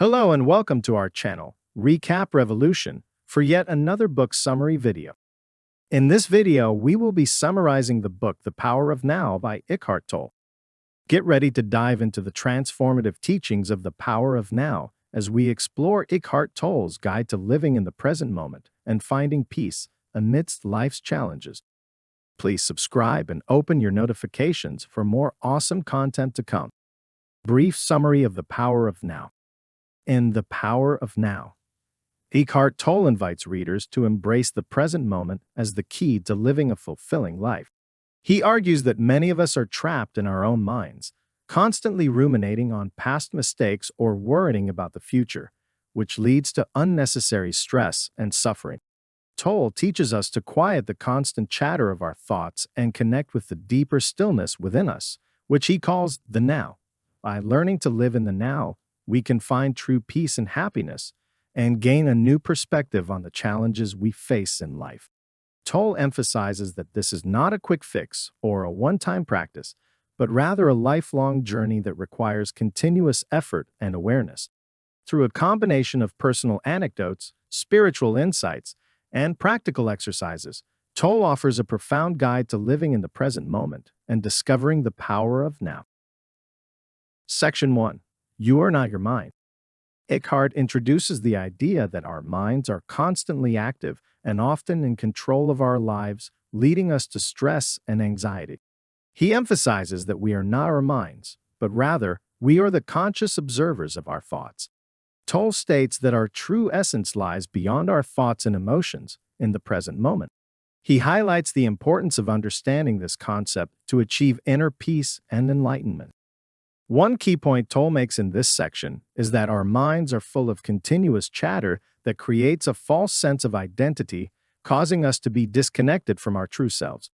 Hello and welcome to our channel, Recap Revolution, for yet another book summary video. In this video, we will be summarizing the book The Power of Now by Eckhart Tolle. Get ready to dive into the transformative teachings of The Power of Now as we explore Eckhart Tolle's guide to living in the present moment and finding peace amidst life's challenges. Please subscribe and open your notifications for more awesome content to come. Brief summary of The Power of Now. In The Power of Now, Eckhart Tolle invites readers to embrace the present moment as the key to living a fulfilling life. He argues that many of us are trapped in our own minds, constantly ruminating on past mistakes or worrying about the future, which leads to unnecessary stress and suffering. Tolle teaches us to quiet the constant chatter of our thoughts and connect with the deeper stillness within us, which he calls the now. By learning to live in the now, we can find true peace and happiness and gain a new perspective on the challenges we face in life. Tolle emphasizes that this is not a quick fix or a one-time practice, but rather a lifelong journey that requires continuous effort and awareness. Through a combination of personal anecdotes, spiritual insights, and practical exercises, Tolle offers a profound guide to living in the present moment and discovering the power of now. Section 1. You are not your mind. Eckhart introduces the idea that our minds are constantly active and often in control of our lives, leading us to stress and anxiety. He emphasizes that we are not our minds, but rather, we are the conscious observers of our thoughts. Tolle states that our true essence lies beyond our thoughts and emotions, in the present moment. He highlights the importance of understanding this concept to achieve inner peace and enlightenment. One key point Tolle makes in this section is that our minds are full of continuous chatter that creates a false sense of identity, causing us to be disconnected from our true selves.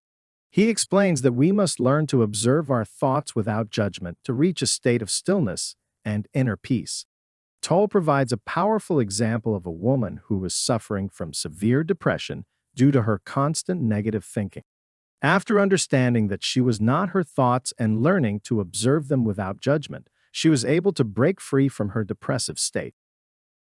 He explains that we must learn to observe our thoughts without judgment to reach a state of stillness and inner peace. Tolle provides a powerful example of a woman who was suffering from severe depression due to her constant negative thinking. After understanding that she was not her thoughts and learning to observe them without judgment, she was able to break free from her depressive state.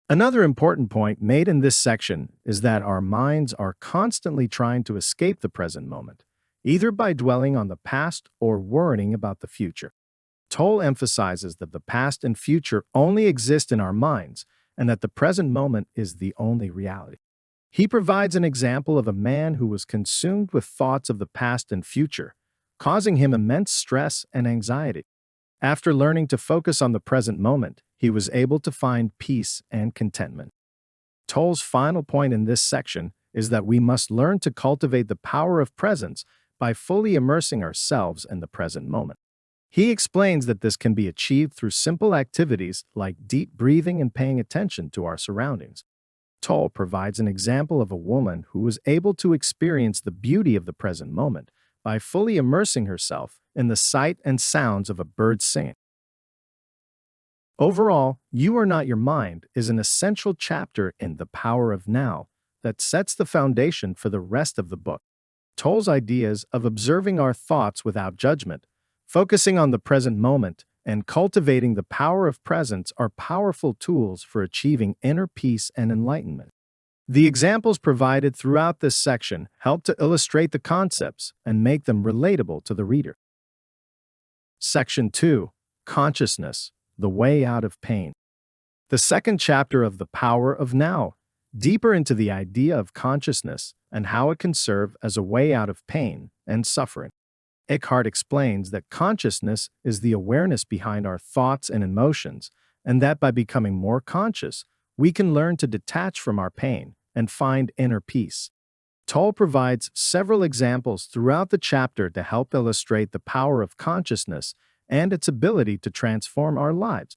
Another important point made in this section is that our minds are constantly trying to escape the present moment, either by dwelling on the past or worrying about the future. Tolle emphasizes that the past and future only exist in our minds and that the present moment is the only reality. He provides an example of a man who was consumed with thoughts of the past and future, causing him immense stress and anxiety. After learning to focus on the present moment, he was able to find peace and contentment. Tolle's final point in this section is that we must learn to cultivate the power of presence by fully immersing ourselves in the present moment. He explains that this can be achieved through simple activities like deep breathing and paying attention to our surroundings. Tolle provides an example of a woman who was able to experience the beauty of the present moment by fully immersing herself in the sight and sounds of a bird singing. Overall, You Are Not Your Mind is an essential chapter in The Power of Now that sets the foundation for the rest of the book. Tolle's ideas of observing our thoughts without judgment, focusing on the present moment, and cultivating the power of presence are powerful tools for achieving inner peace and enlightenment. The examples provided throughout this section help to illustrate the concepts and make them relatable to the reader. Section 2. Consciousness, the Way Out of Pain. The second chapter of The Power of Now, deeper into the idea of consciousness and how it can serve as a way out of pain and suffering. Eckhart explains that consciousness is the awareness behind our thoughts and emotions, and that by becoming more conscious, we can learn to detach from our pain and find inner peace. Tolle provides several examples throughout the chapter to help illustrate the power of consciousness and its ability to transform our lives.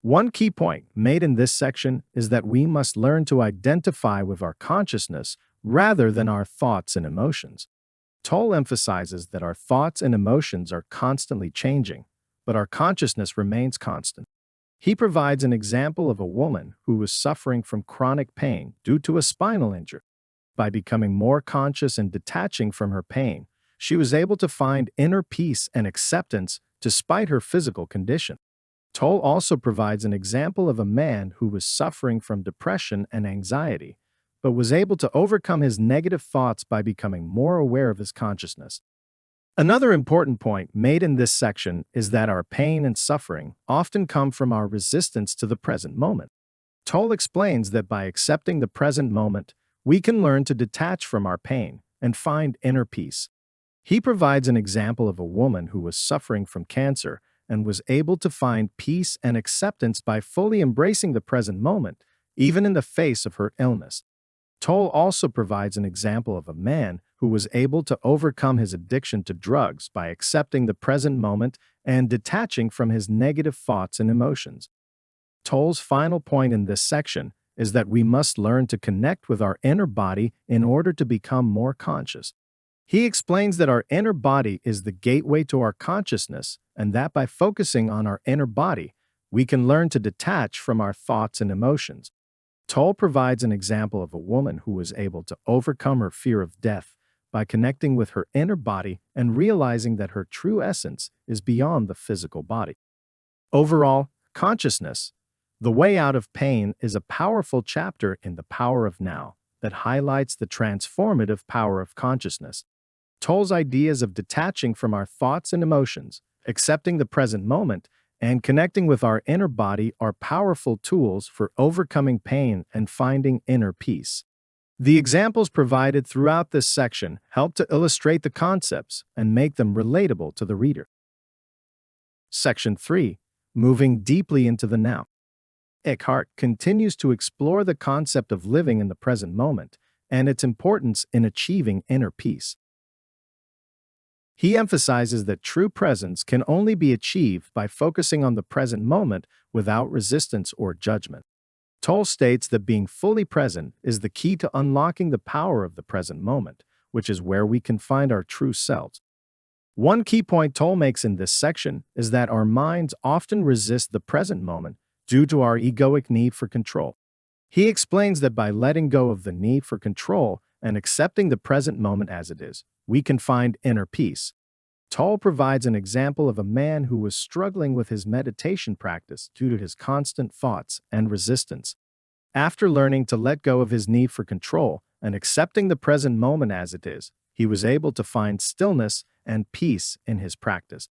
One key point made in this section is that we must learn to identify with our consciousness rather than our thoughts and emotions. Tolle emphasizes that our thoughts and emotions are constantly changing, but our consciousness remains constant. He provides an example of a woman who was suffering from chronic pain due to a spinal injury. By becoming more conscious and detaching from her pain, she was able to find inner peace and acceptance despite her physical condition. Toll also provides an example of a man who was suffering from depression and anxiety, but was able to overcome his negative thoughts by becoming more aware of his consciousness. Another important point made in this section is that our pain and suffering often come from our resistance to the present moment. Toll explains that by accepting the present moment, we can learn to detach from our pain and find inner peace. He provides an example of a woman who was suffering from cancer and was able to find peace and acceptance by fully embracing the present moment, even in the face of her illness. Toll also provides an example of a man who was able to overcome his addiction to drugs by accepting the present moment and detaching from his negative thoughts and emotions. Toll's final point in this section is that we must learn to connect with our inner body in order to become more conscious. He explains that our inner body is the gateway to our consciousness, and that by focusing on our inner body, we can learn to detach from our thoughts and emotions. Toll provides an example of a woman who was able to overcome her fear of death by connecting with her inner body and realizing that her true essence is beyond the physical body. Overall, consciousness, the way out of pain, is a powerful chapter in The Power of Now that highlights the transformative power of consciousness. Toll's ideas of detaching from our thoughts and emotions, accepting the present moment, and connecting with our inner body are powerful tools for overcoming pain and finding inner peace. The examples provided throughout this section help to illustrate the concepts and make them relatable to the reader. Section 3. Moving deeply into the now. Eckhart continues to explore the concept of living in the present moment and its importance in achieving inner peace. He emphasizes that true presence can only be achieved by focusing on the present moment without resistance or judgment. Toll states that being fully present is the key to unlocking the power of the present moment, which is where we can find our true selves. One key point Toll makes in this section is that our minds often resist the present moment due to our egoic need for control. He explains that by letting go of the need for control and accepting the present moment as it is, we can find inner peace. Toll provides an example of a man who was struggling with his meditation practice due to his constant thoughts and resistance. After learning to let go of his need for control and accepting the present moment as it is, he was able to find stillness and peace in his practice.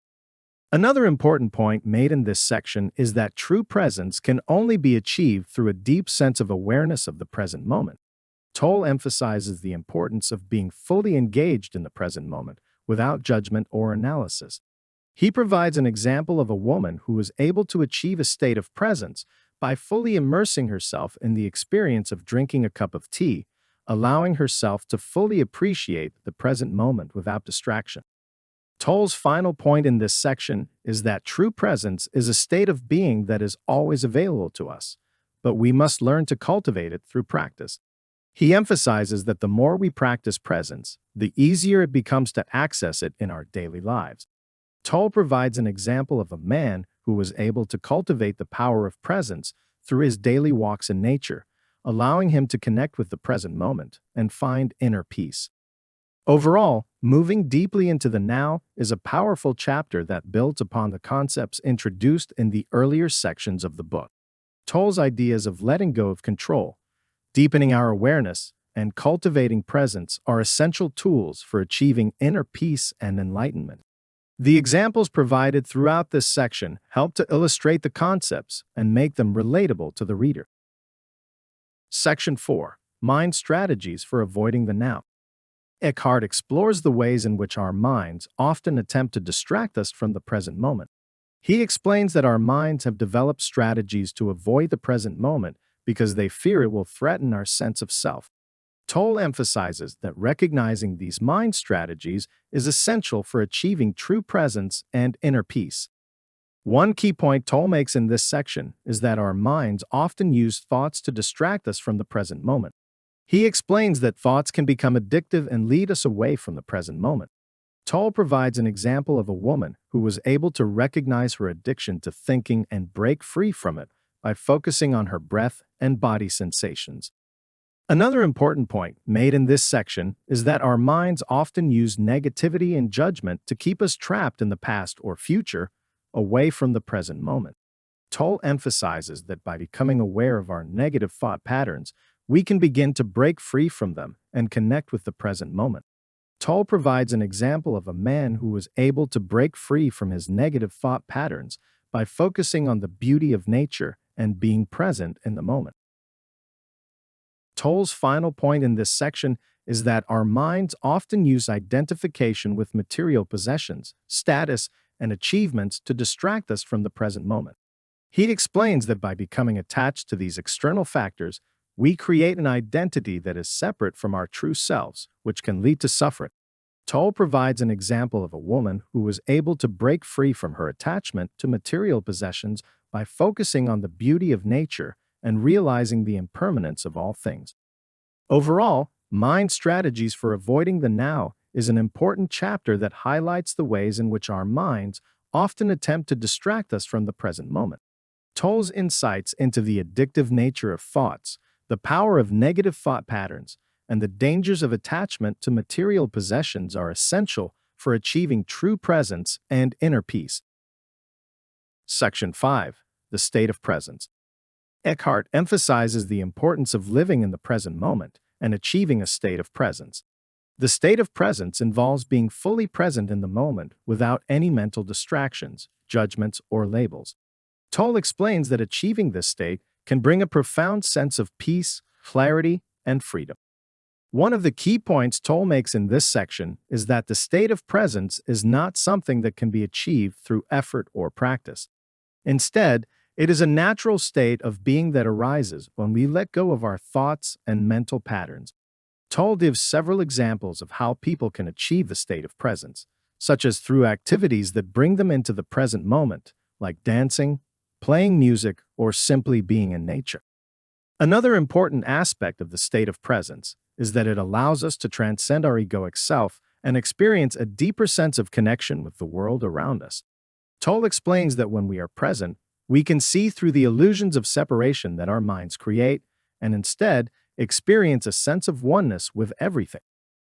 Another important point made in this section is that true presence can only be achieved through a deep sense of awareness of the present moment. Toll emphasizes the importance of being fully engaged in the present moment without judgment or analysis. He provides an example of a woman who was able to achieve a state of presence by fully immersing herself in the experience of drinking a cup of tea, allowing herself to fully appreciate the present moment without distraction. Toll's final point in this section is that true presence is a state of being that is always available to us, but we must learn to cultivate it through practice. He emphasizes that the more we practice presence, the easier it becomes to access it in our daily lives. Toll provides an example of a man who was able to cultivate the power of presence through his daily walks in nature, allowing him to connect with the present moment and find inner peace. Overall, moving deeply into the now is a powerful chapter that builds upon the concepts introduced in the earlier sections of the book. Toll's ideas of letting go of control, deepening our awareness, and cultivating presence are essential tools for achieving inner peace and enlightenment. The examples provided throughout this section help to illustrate the concepts and make them relatable to the reader. Section 4. Mind Strategies for Avoiding the Now. Eckhart explores the ways in which our minds often attempt to distract us from the present moment. He explains that our minds have developed strategies to avoid the present moment because they fear it will threaten our sense of self. Toll emphasizes that recognizing these mind strategies is essential for achieving true presence and inner peace. One key point Toll makes in this section is that our minds often use thoughts to distract us from the present moment. He explains that thoughts can become addictive and lead us away from the present moment. Toll provides an example of a woman who was able to recognize her addiction to thinking and break free from it by focusing on her breath and body sensations. Another important point made in this section is that our minds often use negativity and judgment to keep us trapped in the past or future, away from the present moment. Toll emphasizes that by becoming aware of our negative thought patterns, we can begin to break free from them and connect with the present moment. Toll provides an example of a man who was able to break free from his negative thought patterns by focusing on the beauty of nature and being present in the moment. Toll's final point in this section is that our minds often use identification with material possessions, status, and achievements to distract us from the present moment. He explains that by becoming attached to these external factors, we create an identity that is separate from our true selves, which can lead to suffering. Toll provides an example of a woman who was able to break free from her attachment to material possessions by focusing on the beauty of nature and realizing the impermanence of all things. Overall, Mind Strategies for Avoiding the Now is an important chapter that highlights the ways in which our minds often attempt to distract us from the present moment. Toll's insights into the addictive nature of thoughts, the power of negative thought patterns, and the dangers of attachment to material possessions are essential for achieving true presence and inner peace. Section 5. The State of Presence. Eckhart emphasizes the importance of living in the present moment and achieving a state of presence. The state of presence involves being fully present in the moment without any mental distractions, judgments, or labels. Tolle explains that achieving this state can bring a profound sense of peace, clarity, and freedom. One of the key points Tolle makes in this section is that the state of presence is not something that can be achieved through effort or practice. Instead, it is a natural state of being that arises when we let go of our thoughts and mental patterns. Tolle gives several examples of how people can achieve the state of presence, such as through activities that bring them into the present moment, like dancing, playing music, or simply being in nature. Another important aspect of the state of presence is that it allows us to transcend our egoic self and experience a deeper sense of connection with the world around us. Tolle explains that when we are present, we can see through the illusions of separation that our minds create, and instead experience a sense of oneness with everything.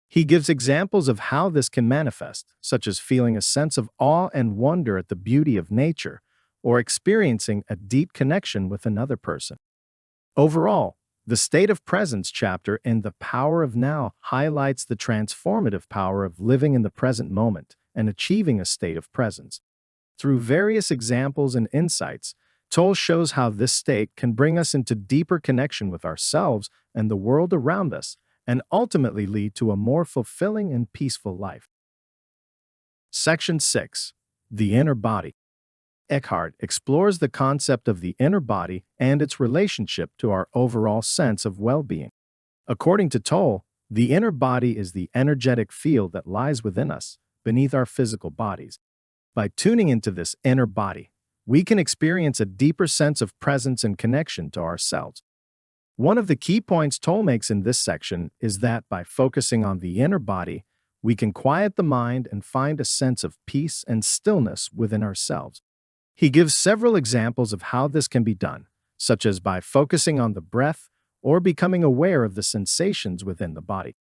He gives examples of how this can manifest, such as feeling a sense of awe and wonder at the beauty of nature, or experiencing a deep connection with another person. Overall, the State of Presence chapter in The Power of Now highlights the transformative power of living in the present moment and achieving a state of presence. Through various examples and insights, Tolle shows how this state can bring us into deeper connection with ourselves and the world around us, and ultimately lead to a more fulfilling and peaceful life. Section 6. The Inner Body. Eckhart explores the concept of the inner body and its relationship to our overall sense of well-being. According to Tolle, the inner body is the energetic field that lies within us, beneath our physical bodies. By tuning into this inner body, we can experience a deeper sense of presence and connection to ourselves. One of the key points Tolle makes in this section is that by focusing on the inner body, we can quiet the mind and find a sense of peace and stillness within ourselves. He gives several examples of how this can be done, such as by focusing on the breath or becoming aware of the sensations within the body.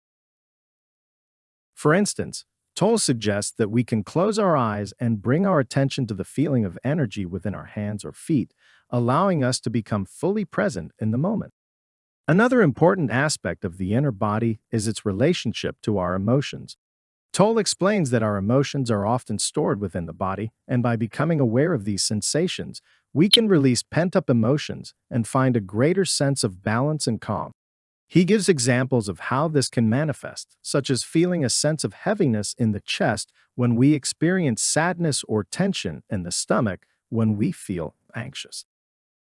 For instance, Tolle suggests that we can close our eyes and bring our attention to the feeling of energy within our hands or feet, allowing us to become fully present in the moment. Another important aspect of the inner body is its relationship to our emotions. Tolle explains that our emotions are often stored within the body, and by becoming aware of these sensations, we can release pent-up emotions and find a greater sense of balance and calm. He gives examples of how this can manifest, such as feeling a sense of heaviness in the chest when we experience sadness or tension in the stomach when we feel anxious.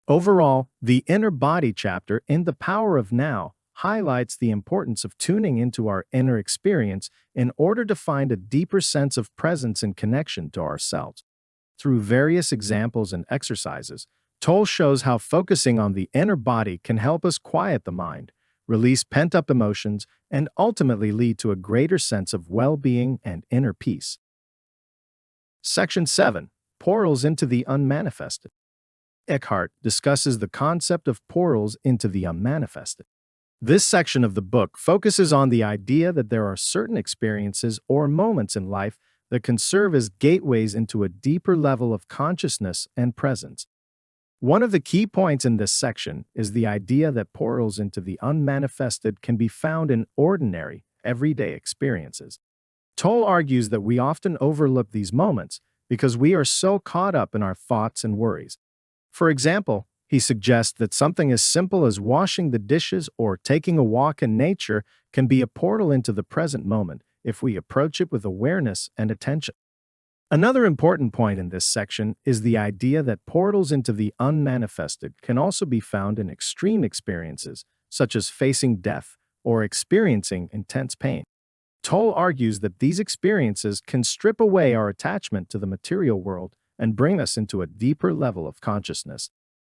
Overall, the Inner Body chapter in The Power of Now highlights the importance of tuning into our inner experience in order to find a deeper sense of presence and connection to ourselves. Through various examples and exercises, Tolle shows how focusing on the inner body can help us quiet the mind, release pent-up emotions, and ultimately lead to a greater sense of well-being and inner peace. Section 7. Portals into the Unmanifested. Eckhart discusses the concept of portals into the unmanifested. This section of the book focuses on the idea that there are certain experiences or moments in life that can serve as gateways into a deeper level of consciousness and presence. One of the key points in this section is the idea that portals into the unmanifested can be found in ordinary, everyday experiences. Toll argues that we often overlook these moments because we are so caught up in our thoughts and worries. For example, he suggests that something as simple as washing the dishes or taking a walk in nature can be a portal into the present moment if we approach it with awareness and attention. Another important point in this section is the idea that portals into the unmanifested can also be found in extreme experiences, such as facing death or experiencing intense pain. Toll argues that these experiences can strip away our attachment to the material world and bring us into a deeper level of consciousness.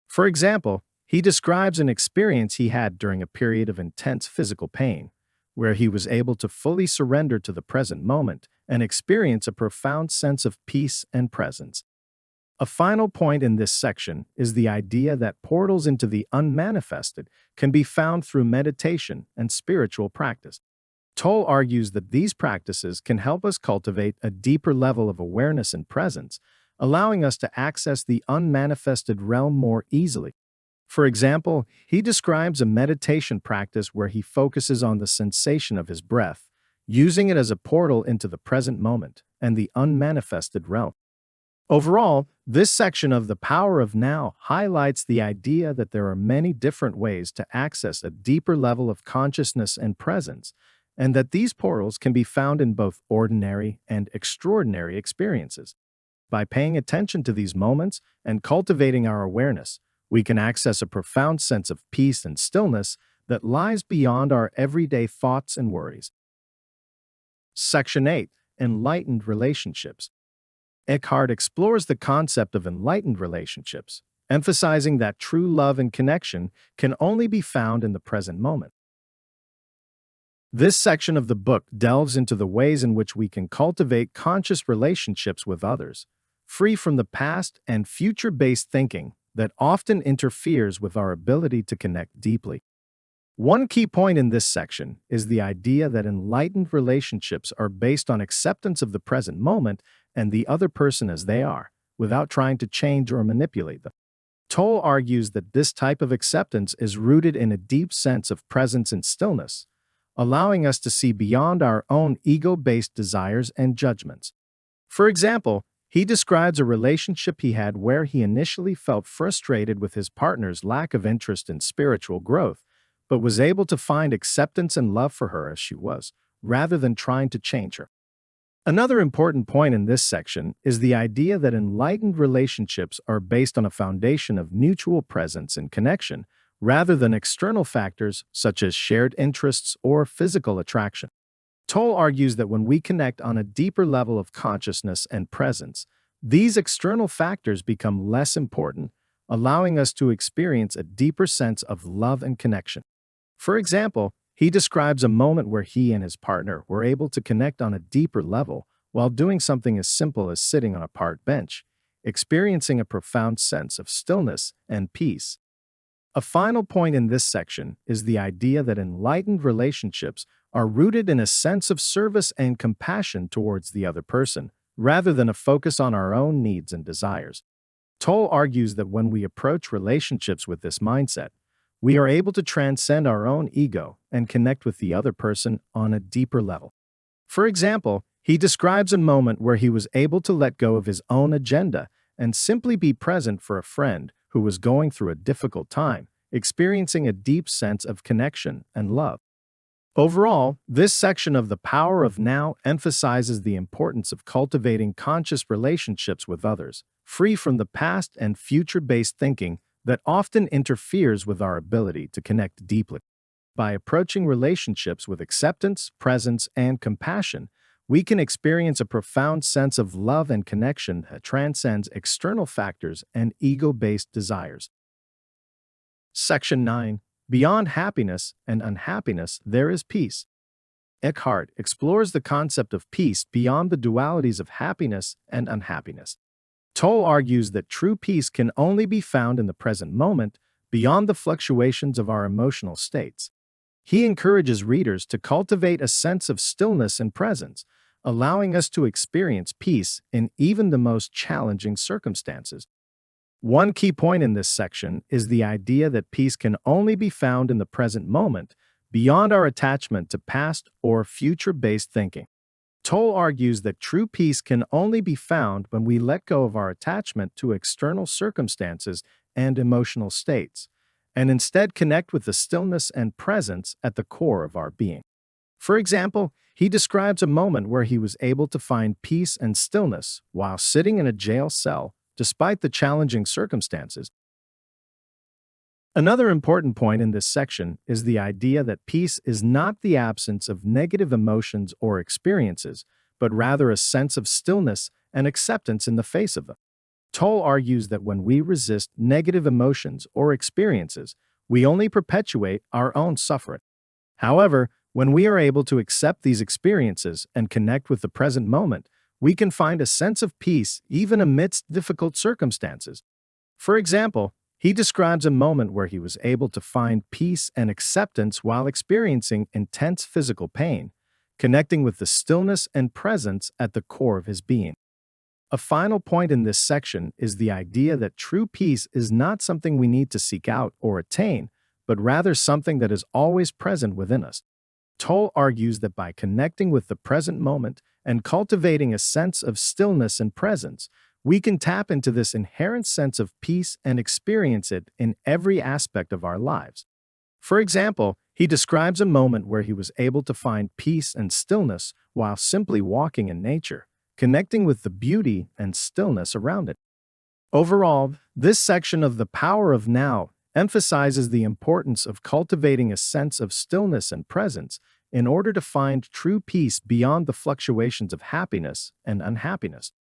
For example, he describes an experience he had during a period of intense physical pain, where he was able to fully surrender to the present moment and experience a profound sense of peace and presence. A final point in this section is the idea that portals into the unmanifested can be found through meditation and spiritual practice. Toll argues that these practices can help us cultivate a deeper level of awareness and presence, allowing us to access the unmanifested realm more easily. For example, he describes a meditation practice where he focuses on the sensation of his breath, using it as a portal into the present moment and the unmanifested realm. Overall, this section of The Power of Now highlights the idea that there are many different ways to access a deeper level of consciousness and presence, and that these portals can be found in both ordinary and extraordinary experiences. By paying attention to these moments and cultivating our awareness, we can access a profound sense of peace and stillness that lies beyond our everyday thoughts and worries. Section 8. Enlightened Relationships. Eckhart explores the concept of enlightened relationships, emphasizing that true love and connection can only be found in the present moment. This section of the book delves into the ways in which we can cultivate conscious relationships with others, free from the past and future-based thinking that often interferes with our ability to connect deeply. One key point in this section is the idea that enlightened relationships are based on acceptance of the present moment and the other person as they are, without trying to change or manipulate them. Toll argues that this type of acceptance is rooted in a deep sense of presence and stillness, allowing us to see beyond our own ego-based desires and judgments. For example, he describes a relationship he had where he initially felt frustrated with his partner's lack of interest in spiritual growth, but was able to find acceptance and love for her as she was, rather than trying to change her. Another important point in this section is the idea that enlightened relationships are based on a foundation of mutual presence and connection, rather than external factors such as shared interests or physical attraction. Toll argues that when we connect on a deeper level of consciousness and presence, these external factors become less important, allowing us to experience a deeper sense of love and connection. For example, he describes a moment where he and his partner were able to connect on a deeper level while doing something as simple as sitting on a park bench, experiencing a profound sense of stillness and peace. A final point in this section is the idea that enlightened relationships are rooted in a sense of service and compassion towards the other person, rather than a focus on our own needs and desires. Toll argues that when we approach relationships with this mindset, we are able to transcend our own ego and connect with the other person on a deeper level. For example, he describes a moment where he was able to let go of his own agenda and simply be present for a friend who was going through a difficult time, experiencing a deep sense of connection and love. Overall, this section of The Power of Now emphasizes the importance of cultivating conscious relationships with others, free from the past and future-based thinking that often interferes with our ability to connect deeply. By approaching relationships with acceptance, presence, and compassion, we can experience a profound sense of love and connection that transcends external factors and ego-based desires. Section 9. Beyond happiness and unhappiness, there is peace. Eckhart explores the concept of peace beyond the dualities of happiness and unhappiness. Toll argues that true peace can only be found in the present moment, beyond the fluctuations of our emotional states. He encourages readers to cultivate a sense of stillness and presence, allowing us to experience peace in even the most challenging circumstances. One key point in this section is the idea that peace can only be found in the present moment, beyond our attachment to past or future-based thinking. Tolle argues that true peace can only be found when we let go of our attachment to external circumstances and emotional states, and instead connect with the stillness and presence at the core of our being. For example, he describes a moment where he was able to find peace and stillness while sitting in a jail cell despite the challenging circumstances. Another important point in this section is the idea that peace is not the absence of negative emotions or experiences, but rather a sense of stillness and acceptance in the face of them. Tolle argues that when we resist negative emotions or experiences, we only perpetuate our own suffering. However, when we are able to accept these experiences and connect with the present moment, we can find a sense of peace even amidst difficult circumstances. For example, he describes a moment where he was able to find peace and acceptance while experiencing intense physical pain, connecting with the stillness and presence at the core of his being. A final point in this section is the idea that true peace is not something we need to seek out or attain, but rather something that is always present within us. Tolle argues that by connecting with the present moment and cultivating a sense of stillness and presence, we can tap into this inherent sense of peace and experience it in every aspect of our lives. For example, he describes a moment where he was able to find peace and stillness while simply walking in nature, connecting with the beauty and stillness around it. Overall, this section of The Power of Now emphasizes the importance of cultivating a sense of stillness and presence in order to find true peace beyond the fluctuations of happiness and unhappiness.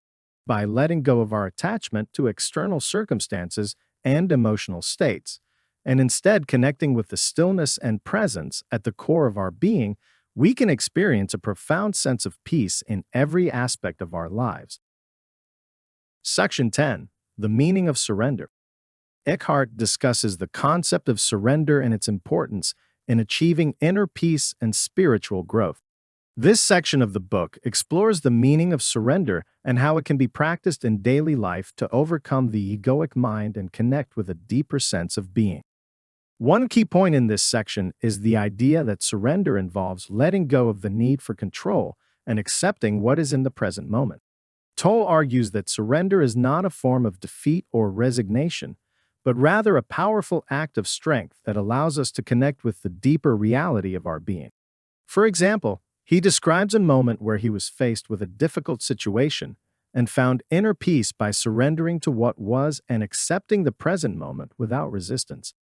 By letting go of our attachment to external circumstances and emotional states, and instead connecting with the stillness and presence at the core of our being, we can experience a profound sense of peace in every aspect of our lives. Section 10. The Meaning of Surrender. Eckhart discusses the concept of surrender and its importance in achieving inner peace and spiritual growth. This section of the book explores the meaning of surrender and how it can be practiced in daily life to overcome the egoic mind and connect with a deeper sense of being. One key point in this section is the idea that surrender involves letting go of the need for control and accepting what is in the present moment. Tolle argues that surrender is not a form of defeat or resignation, but rather a powerful act of strength that allows us to connect with the deeper reality of our being. For example, he describes a moment where he was faced with a difficult situation and found inner peace by surrendering to what was and accepting the present moment without resistance.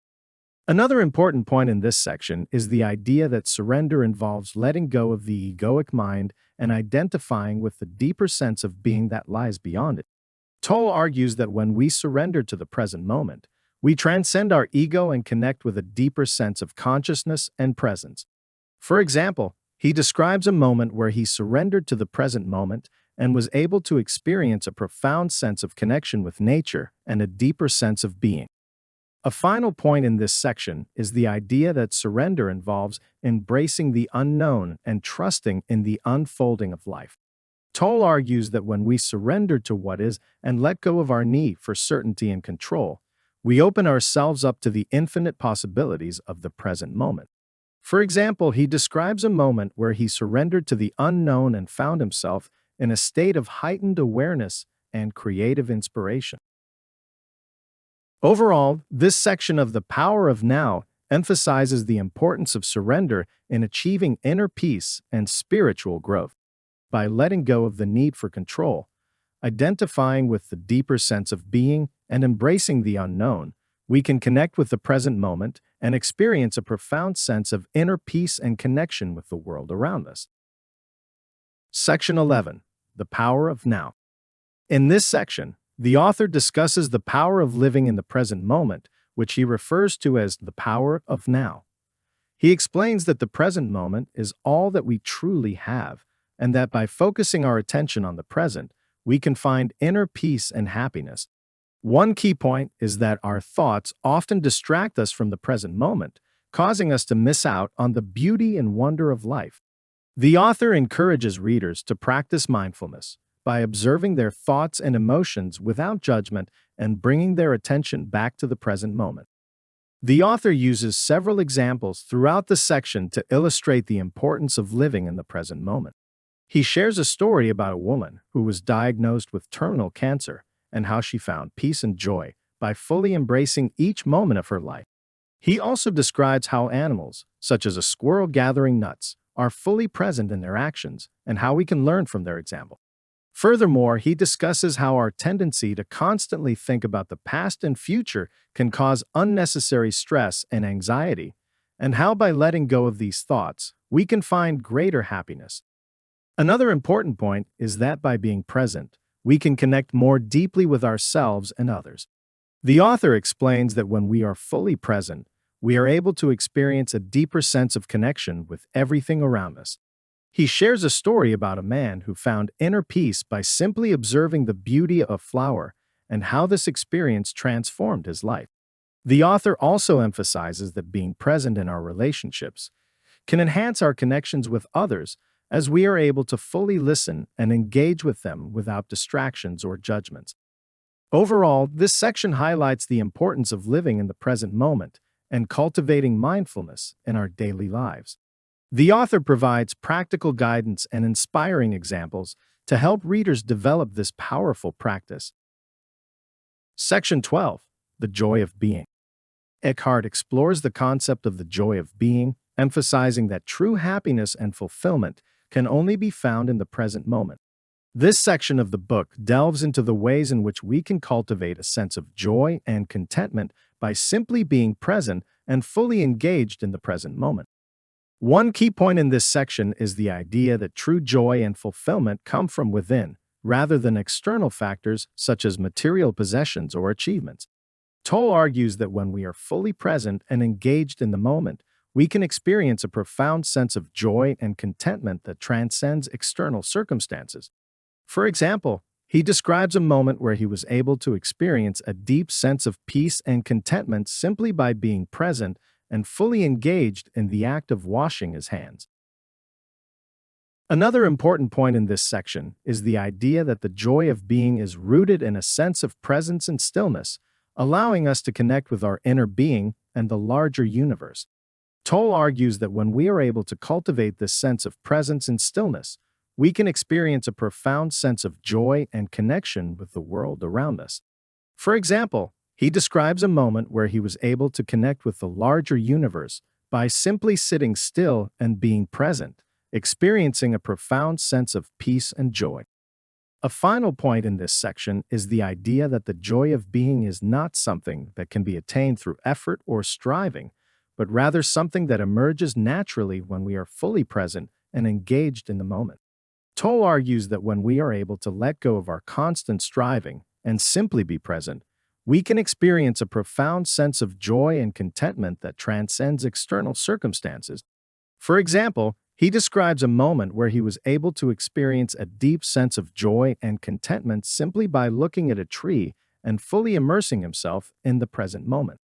Another important point in this section is the idea that surrender involves letting go of the egoic mind and identifying with the deeper sense of being that lies beyond it. Tolle argues that when we surrender to the present moment, we transcend our ego and connect with a deeper sense of consciousness and presence. For example, he describes a moment where he surrendered to the present moment and was able to experience a profound sense of connection with nature and a deeper sense of being. A final point in this section is the idea that surrender involves embracing the unknown and trusting in the unfolding of life. Tolle argues that when we surrender to what is and let go of our need for certainty and control, we open ourselves up to the infinite possibilities of the present moment. For example, he describes a moment where he surrendered to the unknown and found himself in a state of heightened awareness and creative inspiration. Overall, this section of The Power of Now emphasizes the importance of surrender in achieving inner peace and spiritual growth. By letting go of the need for control, identifying with the deeper sense of being, and embracing the unknown, we can connect with the present moment and experience a profound sense of inner peace and connection with the world around us. Section 11. The Power of Now. In this section, the author discusses the power of living in the present moment, which he refers to as the power of now. He explains that the present moment is all that we truly have, and that by focusing our attention on the present, we can find inner peace and happiness. One key point is that our thoughts often distract us from the present moment, causing us to miss out on the beauty and wonder of life. The author encourages readers to practice mindfulness by observing their thoughts and emotions without judgment and bringing their attention back to the present moment. The author uses several examples throughout the section to illustrate the importance of living in the present moment. He shares a story about a woman who was diagnosed with terminal cancer and how she found peace and joy by fully embracing each moment of her life. He also describes how animals, such as a squirrel gathering nuts, are fully present in their actions and how we can learn from their example. Furthermore, he discusses how our tendency to constantly think about the past and future can cause unnecessary stress and anxiety, and how by letting go of these thoughts, we can find greater happiness. Another important point is that by being present, we can connect more deeply with ourselves and others. The author explains that when we are fully present, we are able to experience a deeper sense of connection with everything around us. He shares a story about a man who found inner peace by simply observing the beauty of a flower and how this experience transformed his life. The author also emphasizes that being present in our relationships can enhance our connections with others as we are able to fully listen and engage with them without distractions or judgments. Overall, this section highlights the importance of living in the present moment and cultivating mindfulness in our daily lives. The author provides practical guidance and inspiring examples to help readers develop this powerful practice. Section 12. The Joy of Being. Eckhart explores the concept of the joy of being, emphasizing that true happiness and fulfillment can only be found in the present moment. This section of the book delves into the ways in which we can cultivate a sense of joy and contentment by simply being present and fully engaged in the present moment. One key point in this section is the idea that true joy and fulfillment come from within, rather than external factors such as material possessions or achievements. Tolle argues that when we are fully present and engaged in the moment, we can experience a profound sense of joy and contentment that transcends external circumstances. For example, he describes a moment where he was able to experience a deep sense of peace and contentment simply by being present and fully engaged in the act of washing his hands. Another important point in this section is the idea that the joy of being is rooted in a sense of presence and stillness, allowing us to connect with our inner being and the larger universe. Tolle argues that when we are able to cultivate this sense of presence and stillness, we can experience a profound sense of joy and connection with the world around us. For example, he describes a moment where he was able to connect with the larger universe by simply sitting still and being present, experiencing a profound sense of peace and joy. A final point in this section is the idea that the joy of being is not something that can be attained through effort or striving, but rather something that emerges naturally when we are fully present and engaged in the moment. Tolle argues that when we are able to let go of our constant striving and simply be present, we can experience a profound sense of joy and contentment that transcends external circumstances. For example, he describes a moment where he was able to experience a deep sense of joy and contentment simply by looking at a tree and fully immersing himself in the present moment.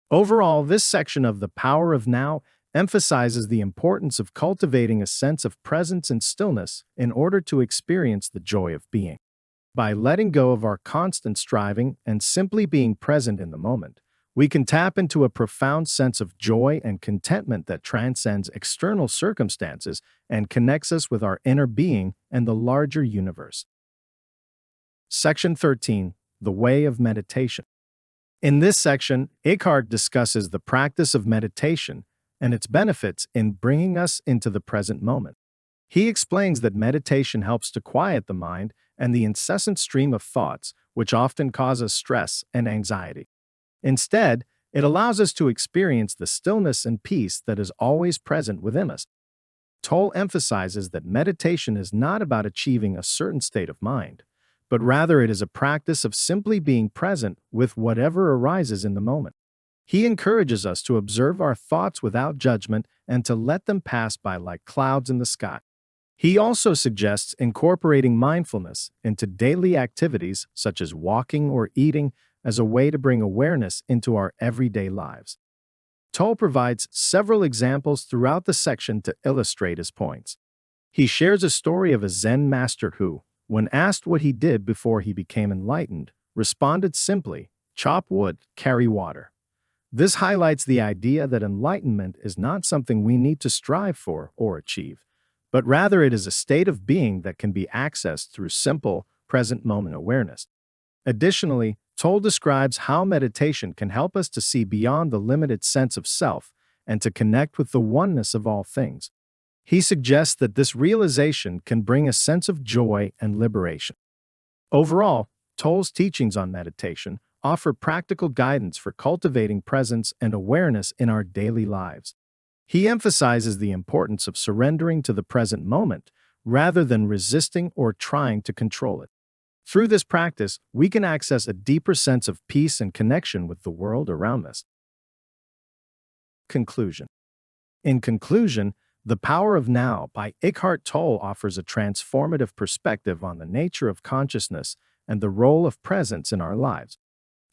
Overall, this section of The Power of Now emphasizes the importance of cultivating a sense of presence and stillness in order to experience the joy of being. By letting go of our constant striving and simply being present in the moment, we can tap into a profound sense of joy and contentment that transcends external circumstances and connects us with our inner being and the larger universe. Section 13. The Way of Meditation. In this section, Eckhart discusses the practice of meditation and its benefits in bringing us into the present moment. He explains that meditation helps to quiet the mind and the incessant stream of thoughts, which often cause us stress and anxiety. Instead, it allows us to experience the stillness and peace that is always present within us. Tolle emphasizes that meditation is not about achieving a certain state of mind, but rather it is a practice of simply being present with whatever arises in the moment. He encourages us to observe our thoughts without judgment and to let them pass by like clouds in the sky. He also suggests incorporating mindfulness into daily activities such as walking or eating as a way to bring awareness into our everyday lives. Tolle provides several examples throughout the section to illustrate his points. He shares a story of a Zen master who, when asked what he did before he became enlightened, responded simply, "Chop wood, carry water." This highlights the idea that enlightenment is not something we need to strive for or achieve, but rather it is a state of being that can be accessed through simple, present moment awareness. Additionally, Toll describes how meditation can help us to see beyond the limited sense of self and to connect with the oneness of all things. He suggests that this realization can bring a sense of joy and liberation. Overall, Toll's teachings on meditation offer practical guidance for cultivating presence and awareness in our daily lives. He emphasizes the importance of surrendering to the present moment rather than resisting or trying to control it. Through this practice, we can access a deeper sense of peace and connection with the world around us. Conclusion. In conclusion, The Power of Now by Eckhart Tolle offers a transformative perspective on the nature of consciousness and the role of presence in our lives.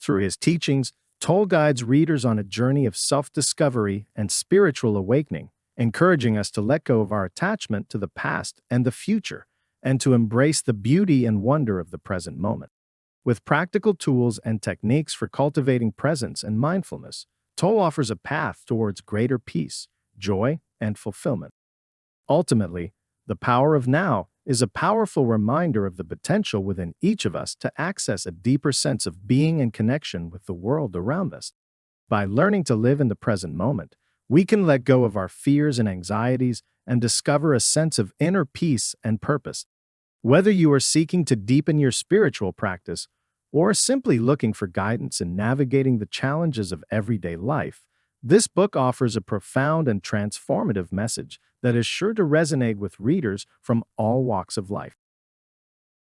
Through his teachings, Tolle guides readers on a journey of self-discovery and spiritual awakening, encouraging us to let go of our attachment to the past and the future, and to embrace the beauty and wonder of the present moment. With practical tools and techniques for cultivating presence and mindfulness, Tolle offers a path towards greater peace, joy, and fulfillment. Ultimately, The Power of Now is a powerful reminder of the potential within each of us to access a deeper sense of being and connection with the world around us. By learning to live in the present moment, we can let go of our fears and anxieties and discover a sense of inner peace and purpose. Whether you are seeking to deepen your spiritual practice or simply looking for guidance in navigating the challenges of everyday life, this book offers a profound and transformative message that is sure to resonate with readers from all walks of life.